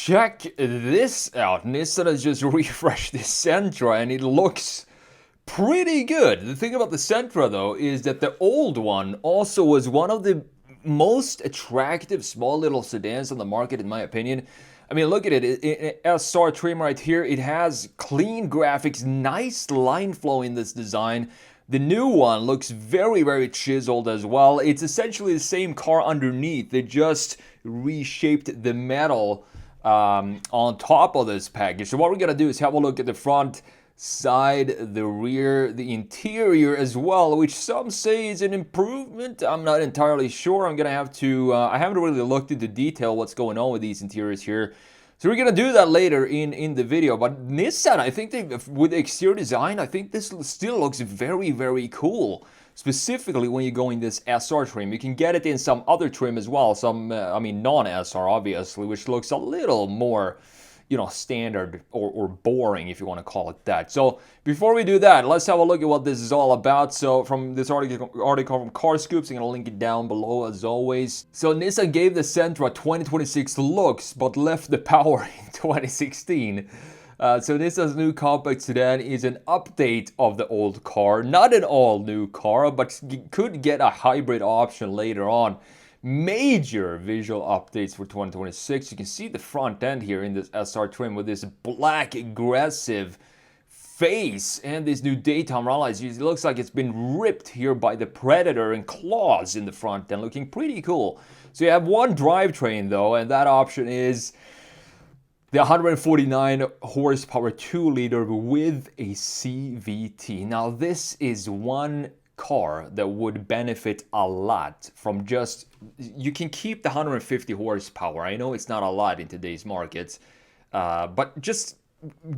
check this out. Nissan has just refreshed the Sentra and it looks pretty good. The thing about the Sentra though is that the old one also was one of the most attractive small little sedans on the market in my opinion. I mean, look at it. SR trim right here. It has clean graphics, nice line flow in this design. The new one looks very, very chiseled as well. It's essentially the same car underneath. They just reshaped the metal on top of this package. So what we're gonna do is have a look at the front, side, the rear, the interior as well, which some say is an improvement. I'm not entirely sure. I'm gonna have to, I haven't really looked into detail what's going on with these interiors here. So we're gonna do that later in the video. But Nissan, I think with the exterior design, I think this still looks very, very cool. Specifically when you go in this SR trim. You can get it in some other trim as well. Some, I mean, non-SR obviously, which looks a little more, you know, standard or boring, if you want to call it that. So before we do that, let's have a look at what this is all about. So from this article from Car Scoops, I'm going to link it down below as always. So Nissan gave the Sentra 2026 looks, but left the power in 2016. So Nissan's new compact sedan is an update of the old car. Not an all-new car, but could get a hybrid option later on. Major visual updates for 2026. You can see the front end here in this SR trim with this black aggressive face and this new daytime running lights. It looks like it's been ripped here by the Predator and claws in the front end, looking pretty cool. So you have one drivetrain though, and that option is the 149 horsepower 2-liter with a CVT. Now this is one car that would benefit a lot from just, you can keep the 150 horsepower. I know it's not a lot in today's markets, but just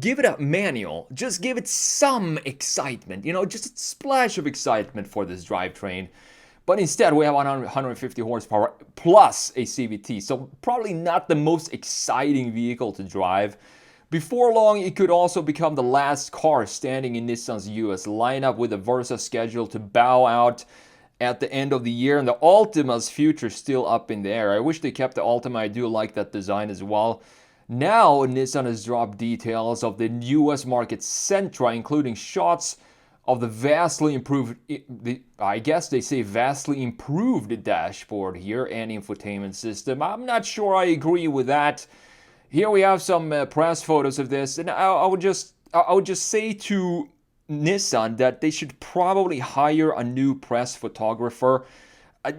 give it a manual. Just give it some excitement, you know, just a splash of excitement for this drivetrain. But instead we have 150 horsepower plus a CVT, so probably not the most exciting vehicle to drive. Before long, it could also become the last car standing in Nissan's US lineup, with the Versa scheduled to bow out at the end of the year, and the Altima's future still up in the air. I wish they kept the Altima. I do like that design as well. Now Nissan has dropped details of the US market Sentra, including shots of the vastly improved, I guess they say vastly improved dashboard here and infotainment system. I'm not sure I agree with that. Here we have some press photos of this, and I would just say to Nissan that they should probably hire a new press photographer.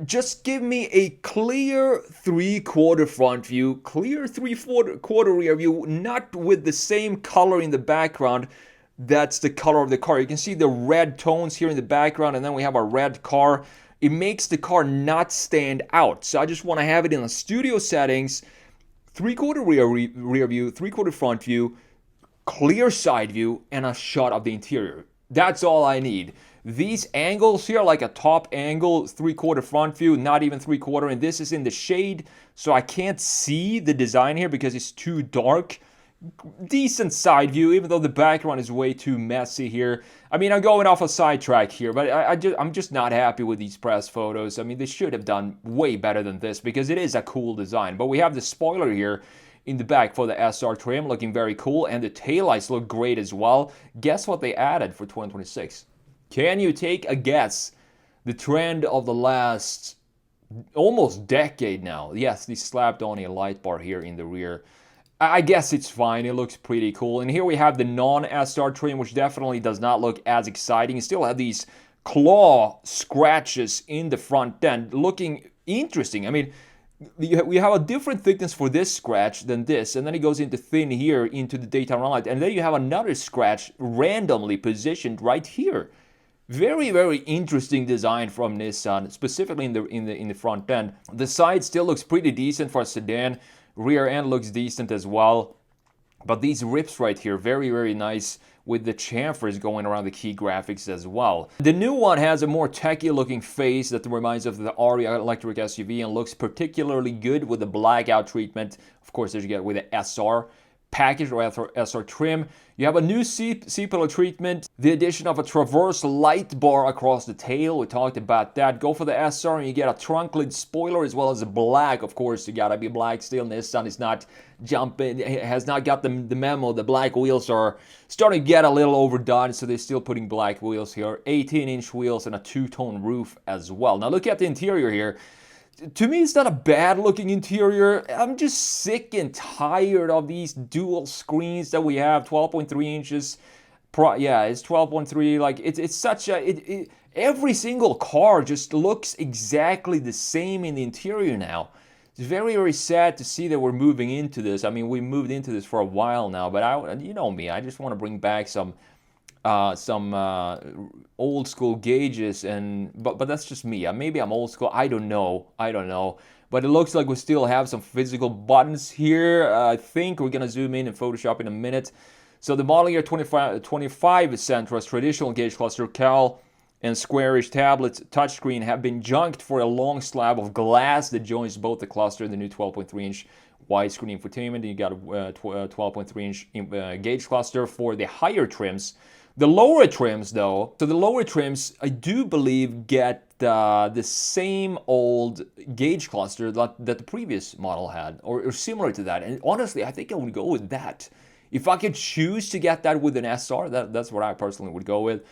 Just give me a clear 3/4 front view, clear 3/4 rear view, not with the same color in the background. That's the color of the car. You can see the red tones here in the background, and then we have a red car. It makes the car not stand out. So I just want to have it in the studio settings. 3/4 rear view, 3/4 front view, clear side view, and a shot of the interior. That's all I need. These angles here, like a top angle, 3/4 front view, not even 3/4, and this is in the shade, so I can't see the design here because it's too dark. Decent side view, even though the background is way too messy here. I mean, I'm going off a sidetrack here, but I'm just not happy with these press photos. I mean, they should have done way better than this because it is a cool design. But we have the spoiler here in the back for the SR trim, looking very cool, and the taillights look great as well. Guess what they added for 2026? Can you take a guess? The trend of the last almost decade now. Yes, they slapped on a light bar here in the rear. I guess it's fine. It looks pretty cool. And here we have the non-SR trim, which definitely does not look as exciting. You still have these claw scratches in the front end, looking interesting. I mean, we have a different thickness for this scratch than this, and then it goes into thin here into the daytime running light, and then you have another scratch randomly positioned right here. Very, very interesting design from Nissan, specifically in the front end. The side still looks pretty decent for a sedan. Rear end looks decent as well. But these rips right here, very, very nice, with the chamfers going around the key graphics as well. The new one has a more techy looking face that reminds of the Aria electric SUV and looks particularly good with the blackout treatment, of course, as you get with the SR. package or SR trim. You have a new C-pillar treatment, the addition of a traverse light bar across the tail. We talked about that. Go for the SR and you get a trunk lid spoiler as well as a black. Of course, you gotta be black still. Nissan is not jumping, has not got the memo. The black wheels are starting to get a little overdone, so they're still putting black wheels here. 18-inch wheels and a two-tone roof as well. Now look at the interior here. To me, it's not a bad looking interior. I'm just sick and tired of these dual screens that we have. 12.3 inches. Yeah, it's 12.3. Like it's such a every single car just looks exactly the same in the interior now. It's very, very sad to see that we're moving into this. I mean, we moved into this for a while now, but you know me, I just want to bring back some old school gauges, but that's just me. Maybe I'm old school. I don't know. But it looks like we still have some physical buttons here. I think we're gonna zoom in and Photoshop in a minute. So the model year 25 Sentra's traditional gauge cluster cowl and squarish tablets touchscreen have been junked for a long slab of glass that joins both the cluster and the new 12.3-inch widescreen infotainment. You got a 12.3-inch gauge cluster for the higher trims. The lower trims, though, so the lower trims, I do believe, get the same old gauge cluster that the previous model had, or similar to that. And honestly, I think I would go with that. If I could choose to get that with an SR, that's what I personally would go with.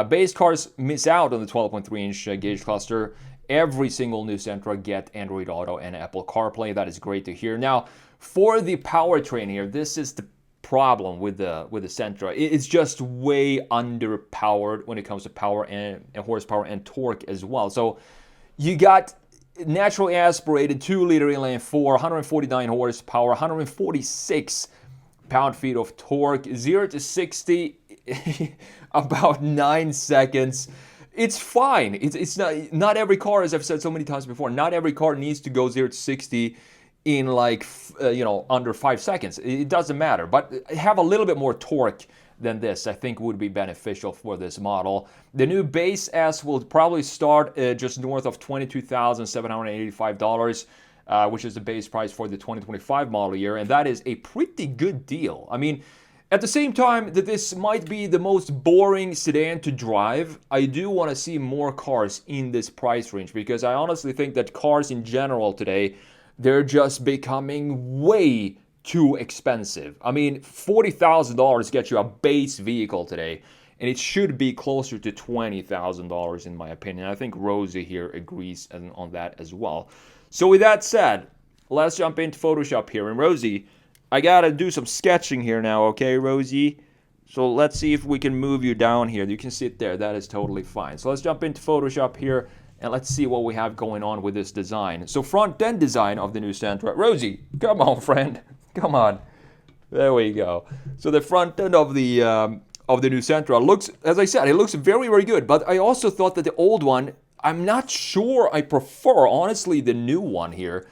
Base cars miss out on the 12.3-inch gauge cluster. Every single new Sentra get Android Auto and Apple CarPlay. That is great to hear. Now, for the powertrain here, this is the problem with the Sentra. It's just way underpowered when it comes to power and horsepower and torque as well. So you got naturally aspirated 2-liter inline 4, 149 horsepower, 146 pound-feet of torque, 0 to 60 about 9 seconds. It's fine. It's not every car, as I've said so many times before, not every car needs to go 0 to 60 in like under 5 seconds. It doesn't matter, but have a little bit more torque than this, I think, would be beneficial for this model. The new base S will probably start just north of $22,785, which is the base price for the 2025 model year, and that is a pretty good deal. I mean, at the same time that this might be the most boring sedan to drive, I do want to see more cars in this price range, because I honestly think that cars in general today, they're just becoming way too expensive. I mean, $40,000 gets you a base vehicle today, and it should be closer to $20,000 in my opinion. I think Rosie here agrees on that as well. So with that said, let's jump into Photoshop here. And Rosie, I gotta do some sketching here now, okay, Rosie? So let's see if we can move you down here. You can sit there, that is totally fine. So let's jump into Photoshop here, and let's see what we have going on with this design. So front end design of the new Sentra. Rosie, come on, friend. Come on. There we go. So the front end of the new Sentra looks, as I said, it looks very, very good. But I also thought that the old one, I'm not sure I prefer, honestly, the new one here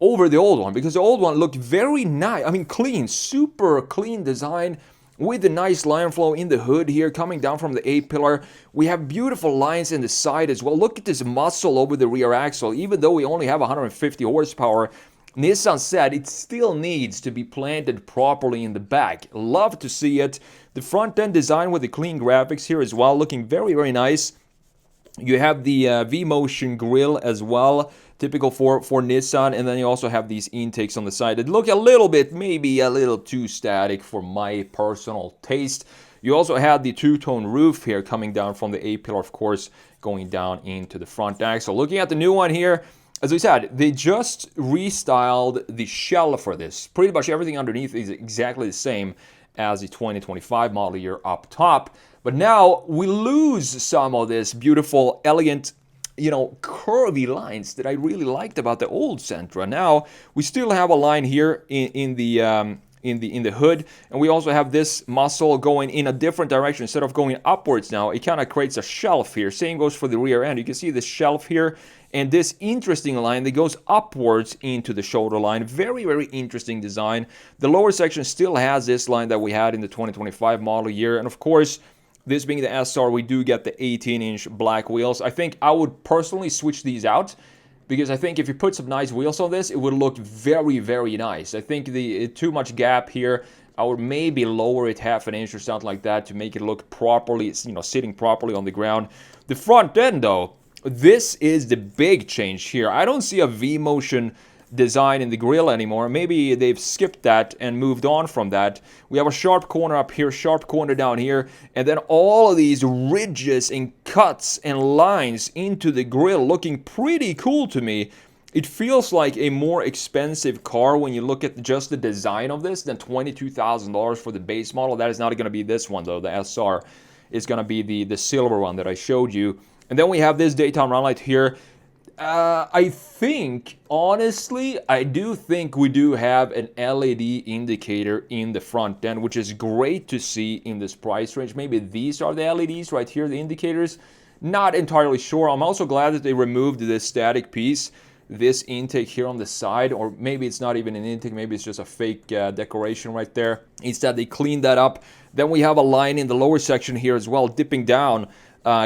over the old one, because the old one looked very nice. I mean, clean, super clean design with the nice line flow in the hood here coming down from the A-pillar. We have beautiful lines in the side as well. Look at this muscle over the rear axle. Even though we only have 150 horsepower, Nissan said it still needs to be planted properly in the back. Love to see it. The front end design with the clean graphics here as well, looking very, very nice. You have the V-Motion grille as well, typical for Nissan, and then you also have these intakes on the side that look a little bit, maybe a little too static for my personal taste. You also have the two-tone roof here coming down from the A-pillar, of course, going down into the front axle. Looking at the new one here, as we said, they just restyled the shell for this. Pretty much everything underneath is exactly the same as the 2025 model year up top. But now we lose some of this beautiful, elegant, curvy lines that I really liked about the old Sentra. Now we still have a line here in the hood, and we also have this muscle going in a different direction. Instead of going upwards now, it kind of creates a shelf here. Same goes for the rear end. You can see this shelf here and this interesting line that goes upwards into the shoulder line. Very, very interesting design. The lower section still has this line that we had in the 2025 model year, and of course, this being the SR, we do get the 18-inch black wheels. I think I would personally switch these out, because I think if you put some nice wheels on this, it would look very, very nice. I think the too much gap here I would maybe lower it half an inch or something like that to make it look properly, sitting properly on the ground. The front end, though, this is the big change here. I don't see a V-motion design in the grille anymore. Maybe they've skipped that and moved on from that. We have a sharp corner up here, sharp corner down here, and then all of these ridges and cuts and lines into the grille looking pretty cool to me. It feels like a more expensive car when you look at just the design of this than $22,000 for the base model. That is not going to be this one, though. The SR is going to be the silver one that I showed you. And then we have this daytime run light here. I think, honestly, I do think we do have an LED indicator in the front end, which is great to see in this price range. Maybe these are the LEDs right here, the indicators. Not entirely sure. I'm also glad that they removed this static piece, this intake here on the side, or maybe it's not even an intake, maybe it's just a fake decoration right there. Instead, they cleaned that up. Then we have a line in the lower section here as well, dipping down,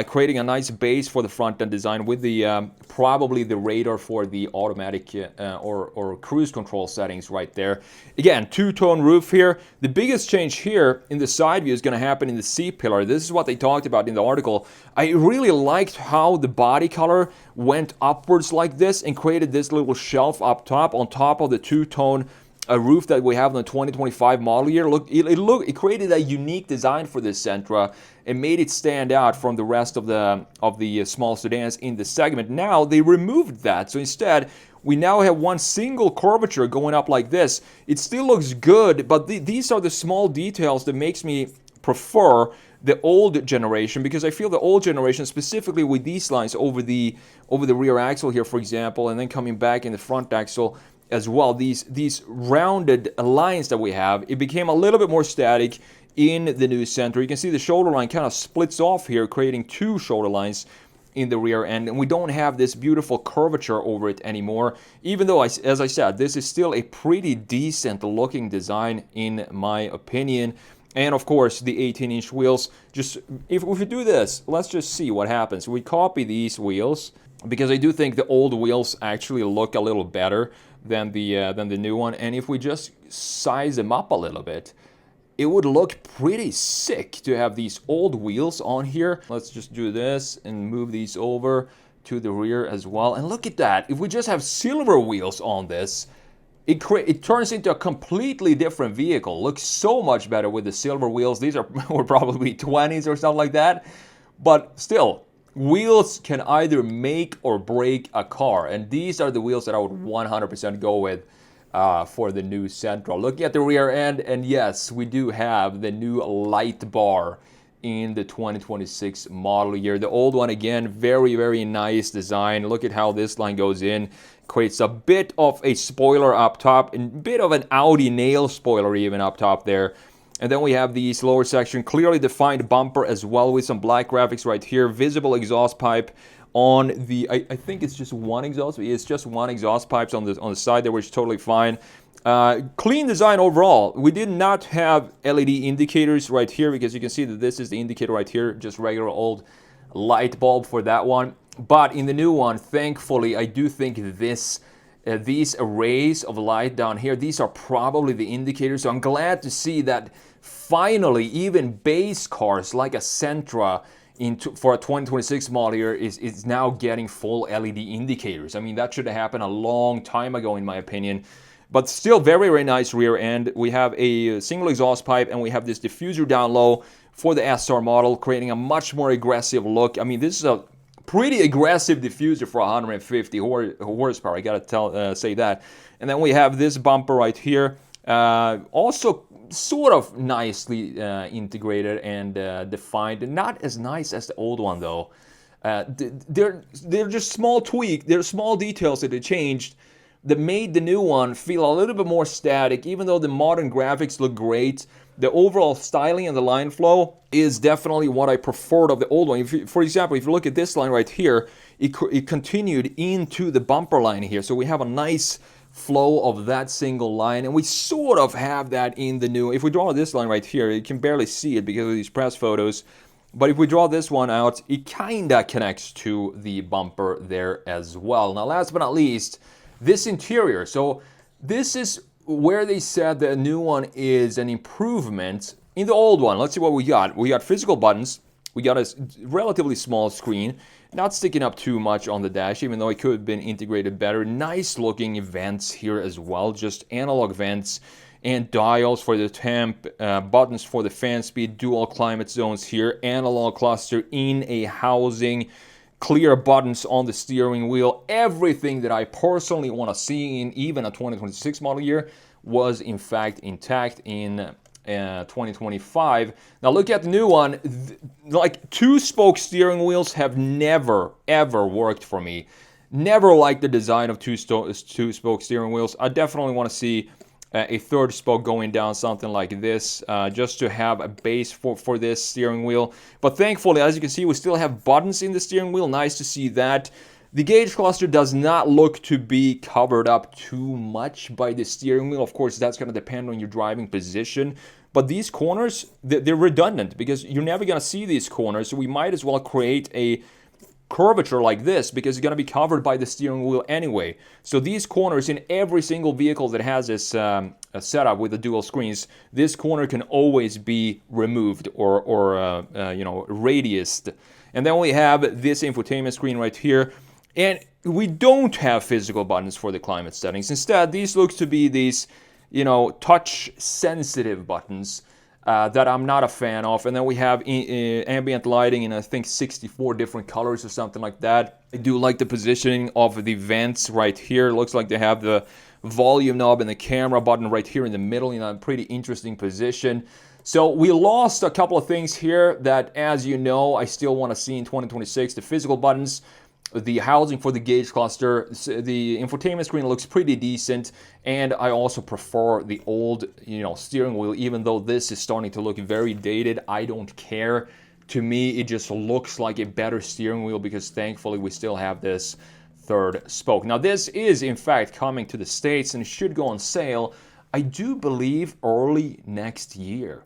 creating a nice base for the front end design with the probably the radar for the automatic or cruise control settings right there. Again, two-tone roof here. The biggest change here in the side view is going to happen in the C-pillar. This is what they talked about in the article. I really liked how the body color went upwards like this and created this little shelf up top on top of the two-tone roof that we have in the 2025 model year. Look, it created a unique design for this Sentra and made it stand out from the rest of the small sedans in the segment. Now they removed that, so instead we now have one single curvature going up like this. It still looks good, but these are the small details that makes me prefer the old generation, because I feel the old generation, specifically with these lines over the rear axle here, for example, and then coming back in the front axle as well, these rounded lines that we have, it became a little bit more static in the new Sentra. You can see the shoulder line kind of splits off here, creating two shoulder lines in the rear end, and we don't have this beautiful curvature over it anymore, even though, as I said, this is still a pretty decent looking design in my opinion. And of course, the 18-inch wheels. Just if we do this, let's just see what happens. We copy these wheels, because I do think the old wheels actually look a little better than the new one. And if we just size them up a little bit, it would look pretty sick to have these old wheels on here. Let's just do this and move these over to the rear as well. And look at that. If we just have silver wheels on this, it turns into a completely different vehicle. Looks so much better with the silver wheels. These were probably 20s or something like that. But still, wheels can either make or break a car, and these are the wheels that I would 100% go with for the new Sentra. Looking at the rear end, and yes, we do have the new light bar in the 2026 model year. The old one, again, very, very nice design. Look at how this line goes in. Creates a bit of a spoiler up top, and a bit of an Audi nail spoiler even up top there. And then we have these lower section, clearly defined bumper as well with some black graphics right here. Visible exhaust pipe on the, I think it's just one exhaust. It's just one exhaust pipes on the side there, which is totally fine. Clean design overall. We did not have LED indicators right here, because you can see that this is the indicator right here, just regular old light bulb for that one. But in the new one, thankfully, I do think these arrays of light down here, these are probably the indicators. So I'm glad to see that finally even base cars like a Sentra for a 2026 model year is now getting full LED indicators. I mean, that should have happened a long time ago in my opinion. But still very, very nice rear end. We have a single exhaust pipe, and we have this diffuser down low for the SR model, creating a much more aggressive look. I mean, this is a pretty aggressive diffuser for 150 horsepower, I gotta say that. And then we have this bumper right here, also sort of nicely integrated and defined. Not as nice as the old one though. They're just small tweaks, they're small details that they changed that made the new one feel a little bit more static. Even though the modern graphics look great, the overall styling and the line flow is definitely what I preferred of the old one. For example, if you look at this line right here, it continued into the bumper line here. So we have a nice flow of that single line, and we sort of have that in the new. If we draw this line right here, you can barely see it because of these press photos. But if we draw this one out, it kinda connects to the bumper there as well. Now, last but not least, this interior. So this is where they said the new one is an improvement in the old one. Let's see what we got. We got physical buttons. We got a relatively small screen, not sticking up too much on the dash, even though it could have been integrated better. Nice looking vents here as well, just analog vents and dials for the temp, buttons for the fan speed, dual climate zones here, analog cluster in a housing, clear buttons on the steering wheel. Everything that I personally want to see in even a 2026 model year was in fact intact in 2025. Now look at the new one. Like two-spoke steering wheels have never ever worked for me. Never liked the design of two-spoke steering wheels. I definitely want to see a third spoke going down, something like this, just to have a base for this steering wheel. But thankfully, as you can see, we still have buttons in the steering wheel. Nice to see that. The gauge cluster does not look to be covered up too much by the steering wheel. Of course, that's going to depend on your driving position. But these corners, they're redundant because you're never going to see these corners. So we might as well create a curvature like this because it's going to be covered by the steering wheel anyway. So these corners in every single vehicle that has this setup with the dual screens, this corner can always be removed or radiused. And then we have this infotainment screen right here. And we don't have physical buttons for the climate settings. Instead, these look to be these, touch-sensitive buttons that I'm not a fan of. And then we have ambient lighting in, I think, 64 different colors or something like that. I do like the positioning of the vents right here. It looks like they have the volume knob and the camera button right here in the middle in a pretty interesting position. So we lost a couple of things here that, as you know, I still want to see in 2026. The physical buttons, the housing for the gauge cluster, the infotainment screen looks pretty decent, and I also prefer the old, steering wheel. Even though this is starting to look very dated, I don't care. To me, it just looks like a better steering wheel because thankfully we still have this third spoke. Now this is in fact coming to the States and should go on sale, I do believe, early next year.